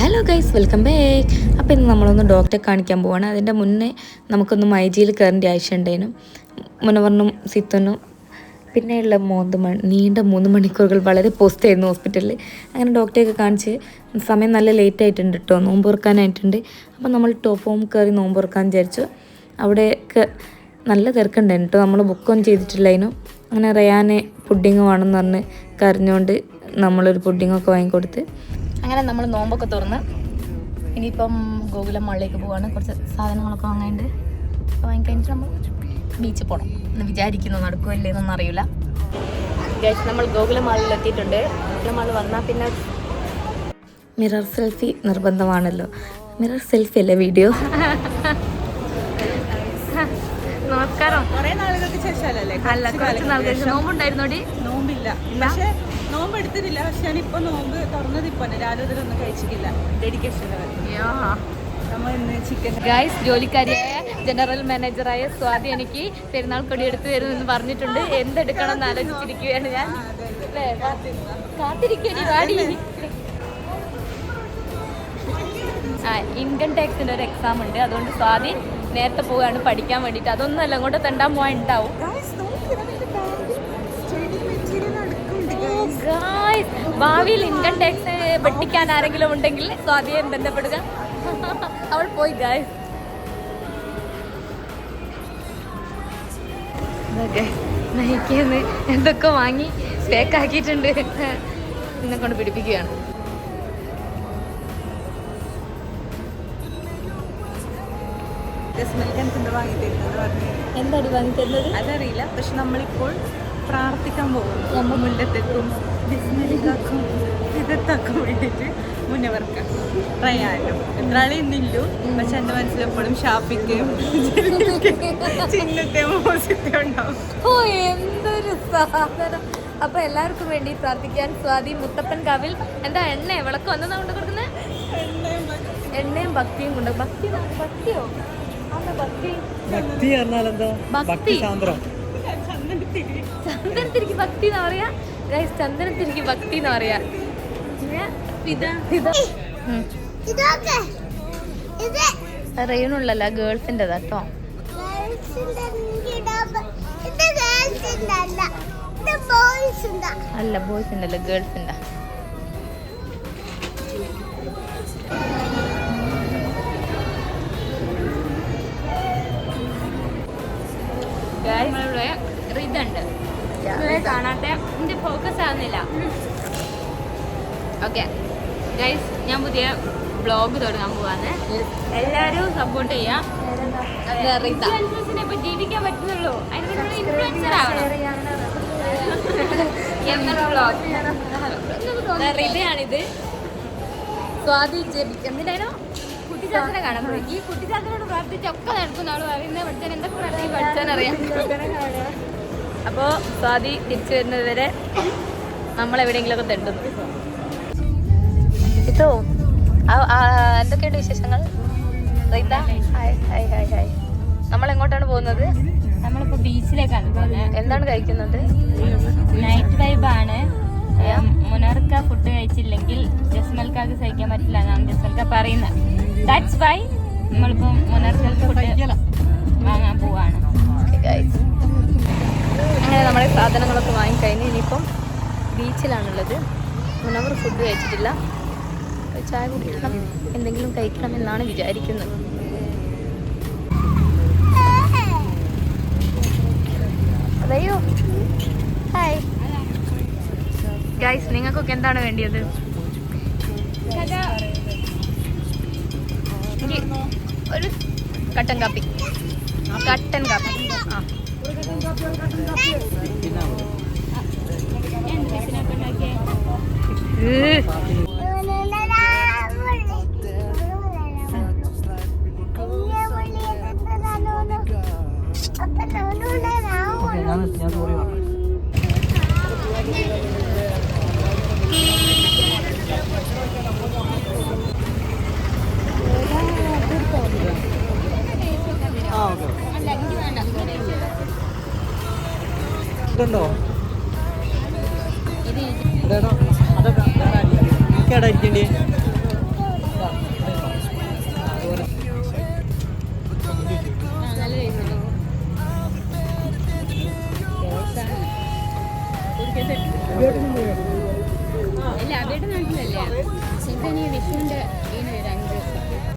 Hello guys, welcome back. അപ്പോൾ ഇന്ന് നമ്മളൊന്ന് ഡോക്ടറെ കാണിക്കാൻ പോവാണ്. അതിൻ്റെ മുന്നേ നമുക്കൊന്ന് മൈജിയിൽ കയറേണ്ട ആവശ്യം ഉണ്ടായിരുന്നു. മുനവർണ്ണും സിത്തനും പിന്നെയുള്ള നീണ്ട 3 മണിക്കൂറുകൾ വളരെ പോസ്റ്റായിരുന്നു ഹോസ്പിറ്റലിൽ. അങ്ങനെ ഡോക്ടറെയൊക്കെ കാണിച്ച് സമയം നല്ല ലേറ്റ് ആയിട്ടുണ്ട് കേട്ടോ, നോമ്പ് തുറക്കാനായിട്ടുണ്ട്. അപ്പോൾ നമ്മൾ ടോപ്പ് ഹോം കയറി നോമ്പ് തുറക്കാൻ വിചാരിച്ചു. അവിടെയൊക്കെ നല്ല തിരക്കുണ്ടായിരുന്നു കേട്ടോ. നമ്മൾ ബുക്കൊന്നും ചെയ്തിട്ടില്ലായിരുന്നു. അങ്ങനെ റയാനെ പുഡിങ് വേണമെന്ന് പറഞ്ഞ് കരഞ്ഞുകൊണ്ട് നമ്മളൊരു പുഡിങ്ങൊക്കെ വാങ്ങിക്കൊടുത്ത് അങ്ങനെ നമ്മൾ നോമ്പൊക്കെ തുറന്ന് ഇനിയിപ്പം ഗോകുലം മാളിലേക്ക് പോവാണ്. കുറച്ച് സാധനങ്ങളൊക്കെ വാങ്ങാനുണ്ട്. അപ്പോൾ വാങ്ങിക്കഴിഞ്ഞിട്ട് നമ്മൾ ബീച്ചിൽ പോകണം എന്ന് വിചാരിക്കുന്നു. നടക്കുമല്ലേ എന്നൊന്നും അറിയില്ല. ഗൈസ്, നമ്മൾ ഗോകുലം മാളിൽ എത്തിയിട്ടുണ്ട്. ഗോകുലം മാളിൽ വന്നാൽ പിന്നെ മിറർ സെൽഫി നിർബന്ധമാണല്ലോ. മിറർ സെൽഫി അല്ലേ വീഡിയോ? നമസ്കാരം. കുറേ നാളുകൾക്ക് ശേഷമല്ലേ? അല്ല, കുറച്ച് നാളുകൾക്ക് നോമ്പുണ്ടായിരുന്നോടി? നോമ്പില്ല, പക്ഷേ നോമ്പ് എടുത്തിട്ടില്ല. പക്ഷെ ഞാനിപ്പോൾ നോമ്പ് തുറന്നത് ഇപ്പോൾ രാവിലെ ഒന്നും കഴിച്ചിട്ടില്ല. ഡെഡിക്കേഷൻ നമ്മൾ ഇന്ന് ചിക്കൻ. ഗൈസ്, ജോലിക്കാരിയായ ജനറൽ മാനേജറായ സ്വാതി എനിക്ക് പെരുന്നാൾ കൊടി എടുത്തു തരുമെന്ന് പറഞ്ഞിട്ടുണ്ട്. എന്തെടുക്കണം എന്ന് ആലോചിച്ചിരിക്കുകയാണ് ഞാൻ. കാത്തിരിക്കണി വാടി. ഇൻകം ടാക്സിൻ്റെ ഒരു എക്സാം ഉണ്ട്, അതുകൊണ്ട് സ്വാതി നേരത്തെ പോവുകയാണ് പഠിക്കാൻ വേണ്ടിയിട്ട്. അതൊന്നുമല്ല, അങ്ങോട്ട് തെണ്ടാൻ പോകാൻ ഉണ്ടാവും. ഭാവിയിൽ ഇൻകം ടാക്സ് വെട്ടിക്കാൻ ആരെങ്കിലും ഉണ്ടെങ്കിൽ സ്വാതിയെ ബന്ധപ്പെടുക. അവൾ പോയി ഗായ്സ്. നയിക്കുന്നു എന്തൊക്കെ വാങ്ങി പേക്കാക്കിയിട്ടുണ്ട്. എന്നെ കൊണ്ട് പിടിപ്പിക്കുകയാണ്. എന്താടി വാങ്ങി തരുന്നത് അതറിയില്ല, പക്ഷെ നമ്മളിപ്പോൾ പ്രാർത്ഥിക്കാൻ പോകുന്നു. നമ്മൾ മുല്ലത്തെക്കും ബിസ്മില്ലാക്കും ഇതെത്താക്കാൻ വേണ്ടിയിട്ട് മുന്നവർക്കാം റയാനും എത്രാളിന്നില്ലു. പക്ഷെ എൻ്റെ മനസ്സിലെപ്പോഴും ഷാപ്പിക്കും ചിഹ്നത്തെ മോശത്തെ ഉണ്ടാവും. ഓ, എന്തൊരു സാധനം. അപ്പൊ എല്ലാവർക്കും വേണ്ടി പ്രാർത്ഥിക്കാൻ. സ്വാതി മുത്തപ്പൻ കാവിൽ എന്താ എണ്ണ വിളക്ക് വന്നതാ കൊണ്ട് കൊടുക്കുന്നത്? എണ്ണയും ഭക്തിയും കൊണ്ട്. ഭക്തിയോ? ചന്ദനത്തിരിക്ക് ഭക്തി എന്ന് പറയാ. ചന്ദനത്തിരിക്ക് ഭക്തി എന്ന് പറയാ. റെയിനുള്ളല്ല, ഗേൾസിൻ്റെതാ കേട്ടോ. അല്ല, ബോയ്സിൻ്റെ അല്ല, ഗേൾസിൻ്റെ. ഇതുണ്ട് കാണാത്ത ഇതിന്റെ ഫോക്കസ് ആവുന്നില്ല. ഓക്കെ ഗൈസ്, ഞാൻ പുതിയ ബ്ലോഗ് തുടങ്ങാൻ പോവാന്ന്. എല്ലാരും സപ്പോർട്ട് ചെയ്യാം. ഇൻഫ്ലുവൻസേഴ്സിനെ ഇപ്പൊ ജീവിക്കാൻ പറ്റുന്നുള്ളൂ. അതിന് ഇൻഫ്ലുവൻസർ ആവണം. റിതയാണിത്. സ്വാതി എന്തിനാണോ കുട്ടിച്ചാത്തനെ കാണാൻ പോയി. ഈ കുട്ടിച്ചാത്തനോട് പ്രാർത്ഥിച്ചൊക്കെ നടക്കുന്ന ആൾ പറയുന്നത് പഠിച്ചാൽ എന്തൊക്കെ പ്രാർത്ഥിച്ച് പഠിച്ചാനറിയാം. അപ്പോൾ സ്വാതി തിരിച്ചു വരുന്നത് വരെ നമ്മളെവിടെയെങ്കിലുമൊക്കെ തെണ്ടുന്നു. ഇതോ എന്തൊക്കെയുണ്ട് വിശേഷങ്ങൾ? Hi hi hi hi. നമ്മളെങ്ങോട്ടാണ് പോകുന്നത്? നമ്മളിപ്പോൾ ബീച്ചിലേക്കാണ് പോകുന്നത്. എന്താണ് കഴിക്കുന്നത്? നൈറ്റ് വൈബാണ്. മുനർക്ക ഫുഡ് കഴിച്ചില്ലെങ്കിൽ ജസ്മൽക്കാക്ക് സഹിക്കാൻ പറ്റില്ല എന്നാണ് ജസ്മൽക്ക പറയുന്നത്. ദാറ്റ്സ് വൈ നമ്മളിപ്പം മുനർക്കൾക്ക് ഫുഡ് വാങ്ങാൻ പോവാണ്. അങ്ങനെ നമ്മുടെ സാധനങ്ങളൊക്കെ വാങ്ങിക്കഴിഞ്ഞ് ഇനിയിപ്പം ബീച്ചിലാണുള്ളത്. മുനവർ ഫുഡ് കഴിച്ചിട്ടില്ല. ചായ കുടിക്കണം, എന്തെങ്കിലും കഴിക്കണം എന്നാണ് വിചാരിക്കുന്നത്. അതെയോ, ഹായ് ഗൈസ്, നിങ്ങൾക്കൊക്കെ എന്താണ് വേണ്ടിയത്? ഒരു കട്ടൻ കാപ്പി. കട്ടൻ കാപ്പി. ആ, ഇതുണ്ടോ? അതൊക്കെ ഇരിക്കണ്ടേ? ഇല്ല അവരുടെ നാട്ടിലല്ല ശരിക്കും വിഷുവിന്റെ ഈന് വരാൻ